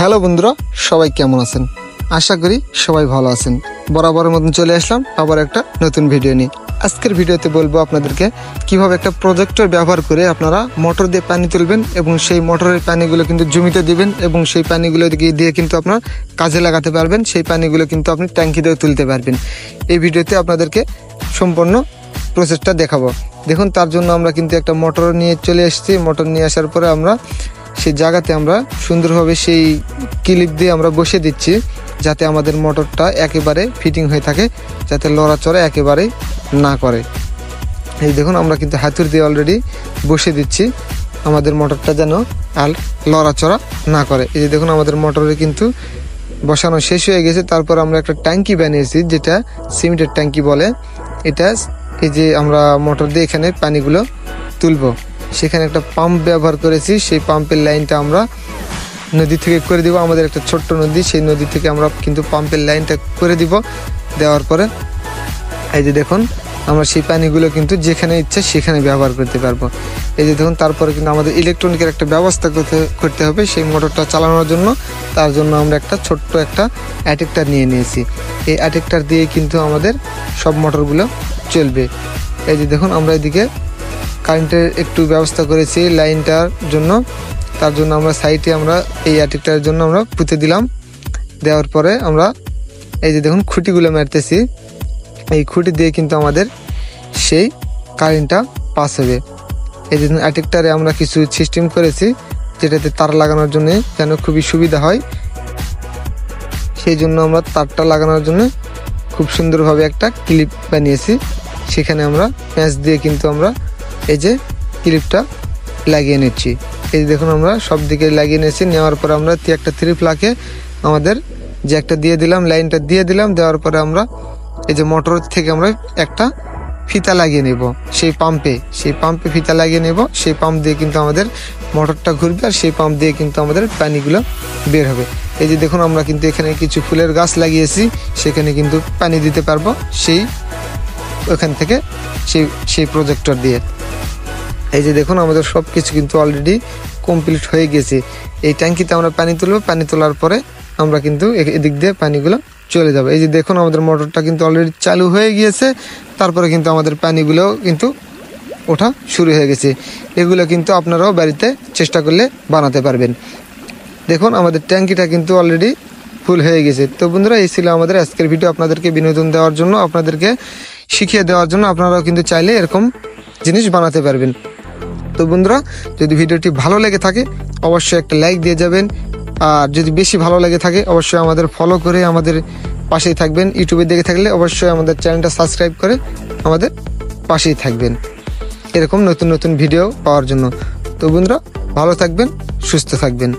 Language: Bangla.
হ্যালো বন্ধুরা, সবাই কেমন আছেন? আশা করি সবাই ভালো আছেন। বরাবরের মতন চলে আসলাম আবার একটা নতুন ভিডিও নিয়ে। আজকের ভিডিওতে বলবো আপনাদেরকে কিভাবে একটা প্রজেক্টর ব্যবহার করে আপনারা মোটর দিয়ে পানি তুলবেন এবং সেই মোটরের পানিগুলো কিন্তু জমিতে দিবেন এবং সেই পানিগুলো দিয়ে কিন্তু আপনার কাজে লাগাতে পারবেন। সেই পানিগুলো কিন্তু আপনি ট্যাঙ্কিতেও তুলতে পারবেন। এই ভিডিওতে আপনাদেরকে সম্পূর্ণ প্রসেসটা দেখাবো। দেখুন, তার জন্য আমরা কিন্তু একটা মোটর নিয়ে চলে এসেছি। মোটর নিয়ে আসার পরে আমরা সেই জায়গাতে আমরা সুন্দরভাবে সেই ক্লিপ দিয়ে আমরা বসে দিচ্ছি, যাতে আমাদের মোটরটা একেবারে ফিটিং হয়ে থাকে, যাতে লড়াচড়া একেবারেই না করে। এই দেখুন, আমরা কিন্তু হাতুড়ি দিয়ে অলরেডি বসে দিচ্ছি আমাদের মোটরটা যেন আর লড়াচড়া না করে। এই যে দেখুন, আমাদের মোটরে কিন্তু বসানো শেষ হয়ে গেছে। তারপর আমরা একটা ট্যাঙ্কি বানিয়েছি, যেটা সিমেন্টের ট্যাঙ্কি বলে। এটা এই যে আমরা মোটর দিয়ে এখানে পানিগুলো তুলবো, সেখানে একটা পাম্প ব্যবহার করেছি। সেই পাম্পের লাইনটা আমরা নদী থেকে করে দিব। আমাদের একটা ছোট্ট নদী, সেই নদী থেকে আমরা কিন্তু পাম্পের লাইনটা করে দিব। দেওয়ার পরে এই যে দেখুন, আমরা সেই পানিগুলো কিন্তু যেখানে ইচ্ছে সেখানে ব্যবহার করতে পারবো। এই যে দেখুন, তারপরে কিন্তু আমাদের ইলেকট্রনিকের একটা ব্যবস্থা করতে হবে সেই মোটরটা চালানোর জন্য। তার জন্য আমরা একটা ছোট্ট একটা অ্যাডাপ্টার নিয়ে নিয়েছি। এই অ্যাডাপ্টার দিয়ে কিন্তু আমাদের সব মোটরগুলো চলবে। এই যে দেখুন, আমরা এদিকে কারেন্টের একটু ব্যবস্থা করেছি লাইনটার জন্য। তার জন্য আমরা সাইডে আমরা এই অ্যাডাপ্টারের জন্য আমরা পুঁতে দিলাম। দেওয়ার পরে আমরা এই যে দেখুন খুঁটিগুলো মারতেছি। এই খুঁটি দিয়ে কিন্তু আমাদের সেই কারেন্টটা পাস হবে। এই যে অ্যাডাপ্টারে আমরা কিছু সিস্টেম করেছি, যেটাতে তার লাগানোর জন্য যেন খুবই সুবিধা হয়। সেই জন্য আমরা তারটা লাগানোর জন্য খুব সুন্দরভাবে একটা ক্লিপ বানিয়েছি। সেখানে আমরা প্যাঁচ দিয়ে কিন্তু আমরা এই যে ক্লিপটা লাগিয়ে নিচ্ছি। এই যে দেখুন, আমরা সব দিকে লাগিয়ে নিয়েছি। নেওয়ার পরে আমরা একটা 3 প্লাকে আমাদের যে একটা দিয়ে দিলাম, লাইনটা দিয়ে দিলাম। দেওয়ার পরে আমরা এই যে মোটর থেকে আমরা একটা ফিতা লাগিয়ে নেব সেই পাম্পে ফিতা লাগিয়ে নেব। সেই পাম্প দিয়ে কিন্তু আমাদের মোটরটা ঘুরবে, আর সেই পাম্প দিয়ে কিন্তু আমাদের পানিগুলো বের হবে। এই যে দেখুন, আমরা কিন্তু এখানে কিছু ফুলের গাছ লাগিয়েছি, সেখানে কিন্তু পানি দিতে পারবো ওখান থেকে সেই প্রজেক্টর দিয়ে। এই যে দেখুন, আমাদের সব কিছু কিন্তু অলরেডি কমপ্লিট হয়ে গেছে। এই ট্যাঙ্কিতে আমরা পানি তুলবো। পানি তোলার পরে আমরা কিন্তু এদিক দিয়ে পানিগুলো চলে যাবে। এই যে দেখুন, আমাদের মোটরটা কিন্তু অলরেডি চালু হয়ে গিয়েছে। তারপরে কিন্তু আমাদের পানিগুলো কিন্তু ওঠা শুরু হয়ে গেছে। এগুলো কিন্তু আপনারাও বাড়িতে চেষ্টা করলে বানাতে পারবেন। দেখুন, আমাদের ট্যাঙ্কিটা কিন্তু অলরেডি ফুল হয়ে গেছে। তো বন্ধুরা, এই ছিল আমাদের আজকের ভিডিও। আপনাদেরকে বিনোদন দেওয়ার জন্য, আপনাদেরকে শিখিয়ে দেওয়ার জন্য। আপনারাও কিন্তু চাইলে এরকম জিনিস বানাতে পারবেন। তো বন্ধুরা, যদি ভিডিওটি ভালো লেগে থাকে অবশ্যই একটা লাইক দিয়ে যাবেন। আর যদি বেশি ভালো লেগে থাকে অবশ্যই আমাদের ফলো করে আমাদের পাশেই থাকবেন। ইউটিউবে দেখে থাকলে অবশ্যই আমাদের চ্যানেলটা সাবস্ক্রাইব করে আমাদের পাশেই থাকবেন এরকম নতুন নতুন ভিডিও পাওয়ার জন্য। তো বন্ধুরা, ভালো থাকবেন, সুস্থ থাকবেন।